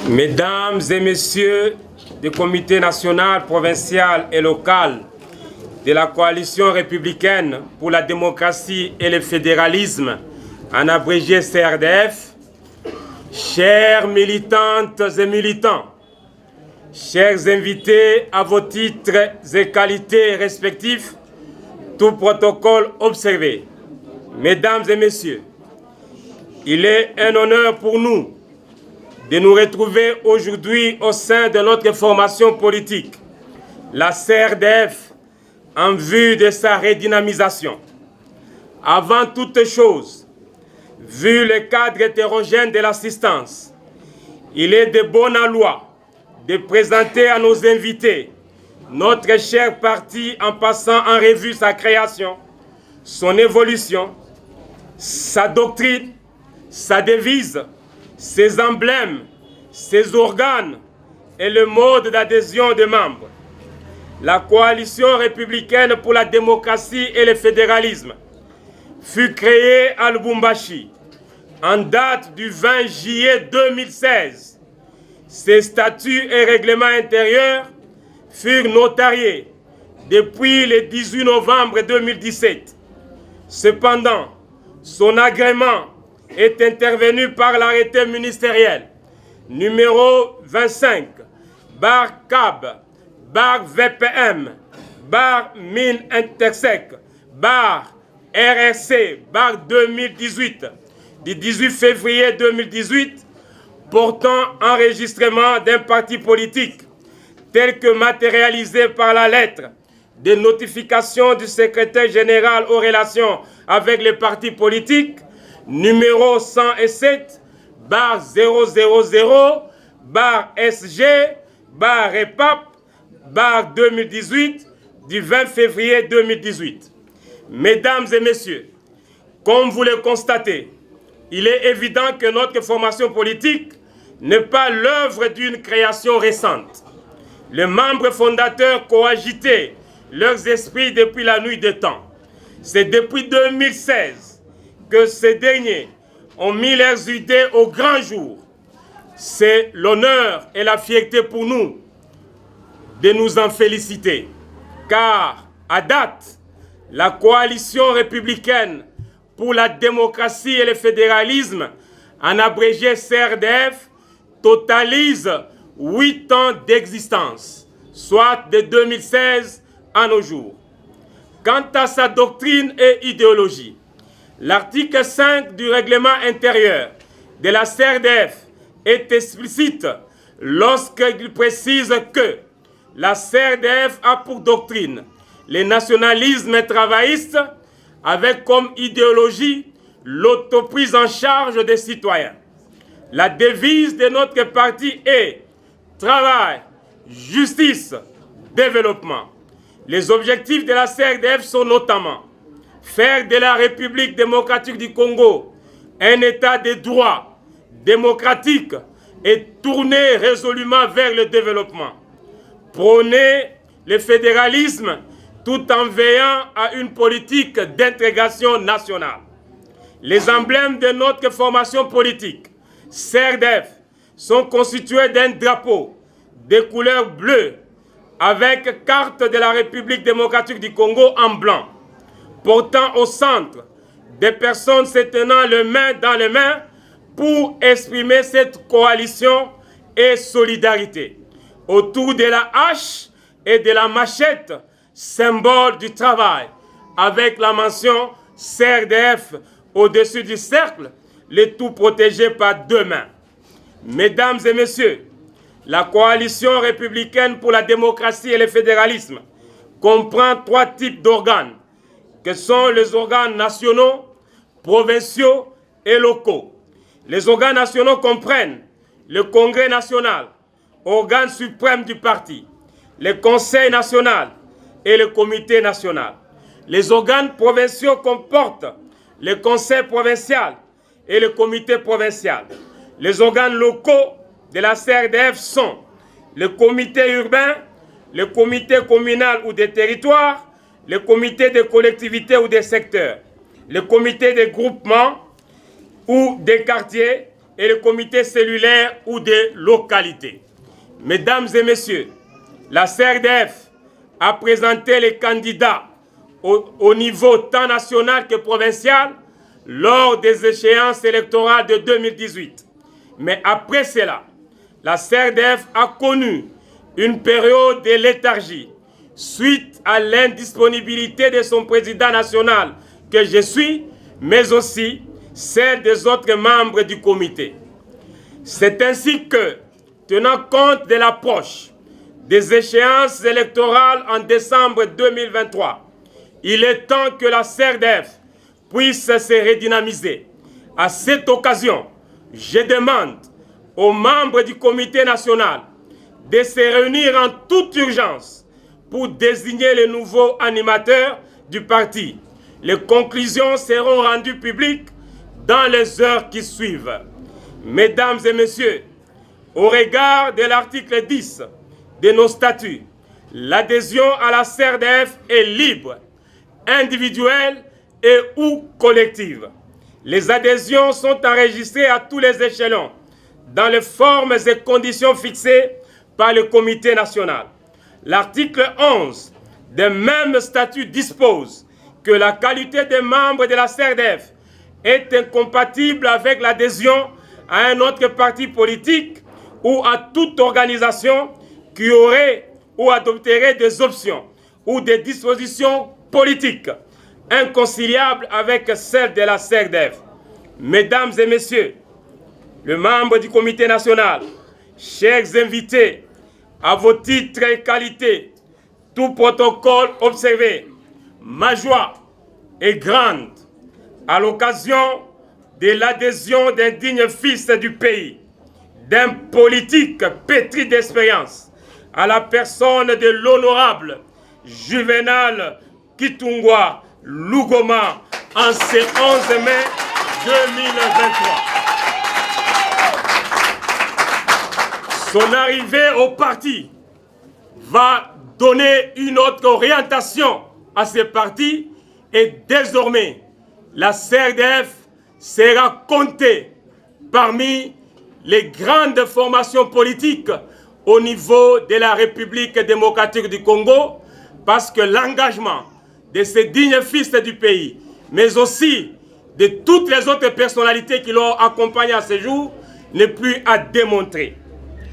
Mesdames et messieurs du comité national, provincial et local de la coalition républicaine pour la démocratie et le fédéralisme, en abrégé CRDF, chères militantes et militants, chers invités à vos titres et qualités respectifs, tout protocole observé. Mesdames et messieurs, il est un honneur pour nous de nous retrouver aujourd'hui au sein de notre formation politique, la CRDF, en vue de sa redynamisation. Avant toute chose, vu le cadre hétérogène de l'assistance, il est de bonne loi de présenter à nos invités notre cher parti en passant en revue sa création, son évolution, sa doctrine, sa devise, ses emblèmes, ses organes et le mode d'adhésion des membres. La coalition républicaine pour la démocratie et le fédéralisme fut créée à Lubumbashi en date du 20 juillet 2016. Ses statuts et règlements intérieurs furent notariés depuis le 18 novembre 2017. Cependant, son agrément est intervenu par l'arrêté ministériel numéro 25 /CAB /VPM /Mine Intersec /RRC /2018 du 18 février 2018 portant enregistrement d'un parti politique tel que matérialisé par la lettre de notification du secrétaire général aux relations avec les partis politiques numéro 107 /000 /SG /REPAP /2018 du 20 février 2018. Mesdames et messieurs, comme vous le constatez, il est évident que notre formation politique n'est pas l'œuvre d'une création récente. Les membres fondateurs coagitaient leurs esprits depuis la nuit des temps. C'est depuis 2016 que ces derniers ont mis leurs idées au grand jour. C'est l'honneur et la fierté pour nous de nous en féliciter, car à date, la coalition républicaine pour la démocratie et le fédéralisme, en abrégé CRDF, totalise 8 ans d'existence, soit de 2016 à nos jours. Quant à sa doctrine et idéologie, l'article 5 du règlement intérieur de la CRDF est explicite lorsqu'il précise que la CRDF a pour doctrine le nationalisme travailliste avec comme idéologie l'autoprise en charge des citoyens. La devise de notre parti est travail, justice, développement. Les objectifs de la CRDF sont notamment faire de la République démocratique du Congo un État de droit, démocratique et tourné résolument vers le développement. Prôner le fédéralisme tout en veillant à une politique d'intégration nationale. Les emblèmes de notre formation politique, CRDF, sont constitués d'un drapeau de couleur bleue avec carte de la République démocratique du Congo en blanc, portant au centre des personnes se tenant les mains dans les mains pour exprimer cette coalition et solidarité. Autour de la hache et de la machette, symbole du travail, avec la mention CRDF au-dessus du cercle, le tout protégé par 2 mains. Mesdames et messieurs, la coalition républicaine pour la démocratie et le fédéralisme comprend 3 types d'organes, que sont les organes nationaux, provinciaux et locaux. Les organes nationaux comprennent le Congrès national, organe suprême du parti, le Conseil national et le Comité national. Les organes provinciaux comportent le Conseil provincial et le Comité provincial. Les organes locaux de la CRDF sont le Comité urbain, le Comité communal ou des territoires, le Comité des collectivités ou des secteurs, le Comité des groupements ou des quartiers et le comité cellulaire ou des localités. Mesdames et messieurs, la CRDF a présenté les candidats au niveau tant national que provincial lors des échéances électorales de 2018. Mais après cela, la CRDF a connu une période de léthargie suite à l'indisponibilité de son président national que je suis, mais aussi celle des autres membres du comité. C'est ainsi que, tenant compte de l'approche des échéances électorales en décembre 2023, il est temps que la CRDF puisse se redynamiser. À cette occasion, je demande aux membres du comité national de se réunir en toute urgence pour désigner le nouveau animateur du parti. Les conclusions seront rendues publiques dans les heures qui suivent. Mesdames et messieurs, au regard de l'article 10 de nos statuts, l'adhésion à la CRDF est libre, individuelle et ou collective. Les adhésions sont enregistrées à tous les échelons, dans les formes et conditions fixées par le comité national. L'article 11 des mêmes statuts dispose que la qualité des membres de la CRDF est incompatible avec l'adhésion à un autre parti politique ou à toute organisation qui aurait ou adopterait des options ou des dispositions politiques inconciliables avec celles de la CRDF. Mesdames et messieurs, les membres du comité national, chers invités, à vos titres et qualités, tout protocole observé, ma joie est grande à l'occasion de l'adhésion d'un digne fils du pays, d'un politique pétri d'expérience, à la personne de l'honorable Juvenal Kitungwa Lugoma en ce 11 mai 2023. Son arrivée au parti va donner une autre orientation à ce parti et désormais la CRDF sera comptée parmi les grandes formations politiques au niveau de la République démocratique du Congo parce que l'engagement de ces dignes fils du pays, mais aussi de toutes les autres personnalités qui l'ont accompagné à ce jour, n'est plus à démontrer.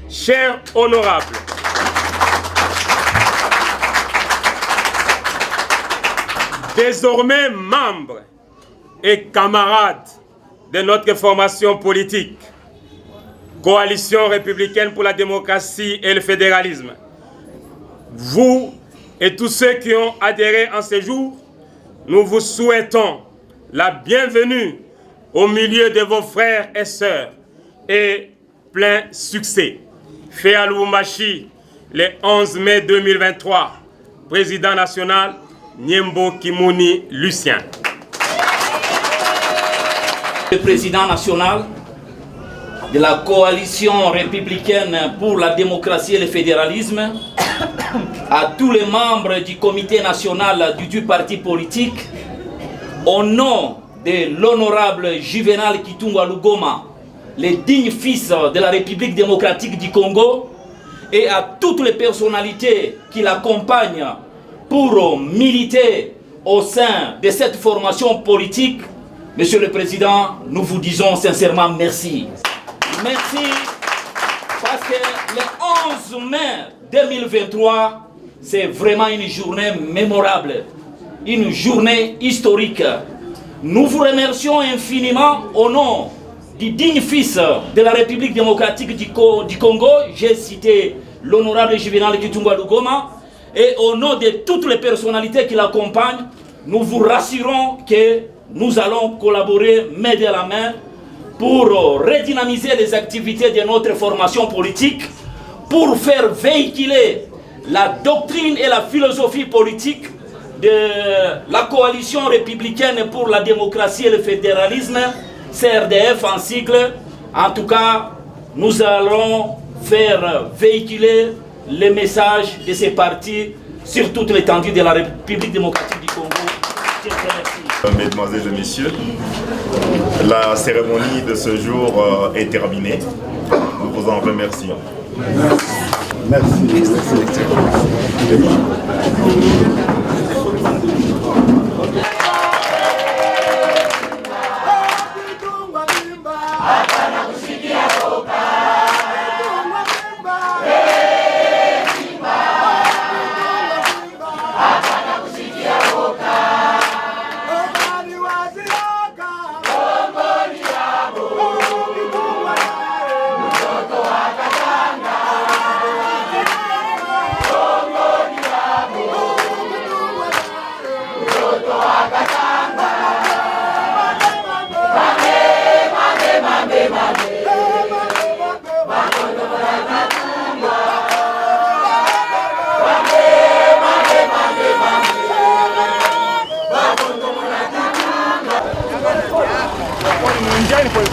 Chers honorables, désormais membres et camarades de notre formation politique, Coalition républicaine pour la démocratie et le fédéralisme, vous et tous ceux qui ont adhéré en ce jour, nous vous souhaitons la bienvenue au milieu de vos frères et sœurs et plein succès. Fait à Lubumbashi, le 11 mai 2023, président national, Niembo Kimuni Lucien. Le président national de la Coalition républicaine pour la démocratie et le fédéralisme, à tous les membres du comité national du parti politique, au nom de l'honorable Juvenal Kitungwa Lugoma, le digne fils de la République démocratique du Congo, et à toutes les personnalités qui l'accompagnent pour militer au sein de cette formation politique, Monsieur le Président, nous vous disons sincèrement merci. Merci parce que le 11 mai 2023, c'est vraiment une journée mémorable, une journée historique. Nous vous remercions infiniment au nom du digne fils de la République démocratique du Congo, j'ai cité l'honorable Juvenal Kitungwa Lugoma, et au nom de toutes les personnalités qui l'accompagnent, nous vous rassurons que nous allons collaborer main dans la main pour redynamiser les activités de notre formation politique, pour faire véhiculer la doctrine et la philosophie politique de la Coalition républicaine pour la démocratie et le fédéralisme, CRDF en sigle. En tout cas, nous allons faire véhiculer les messages de ces partis sur toute l'étendue de la République démocratique du Congo. Je vous remercie. Mesdemoiselles et messieurs, la cérémonie de ce jour est terminée. Nous vous en remercions. Merci. Njani kwa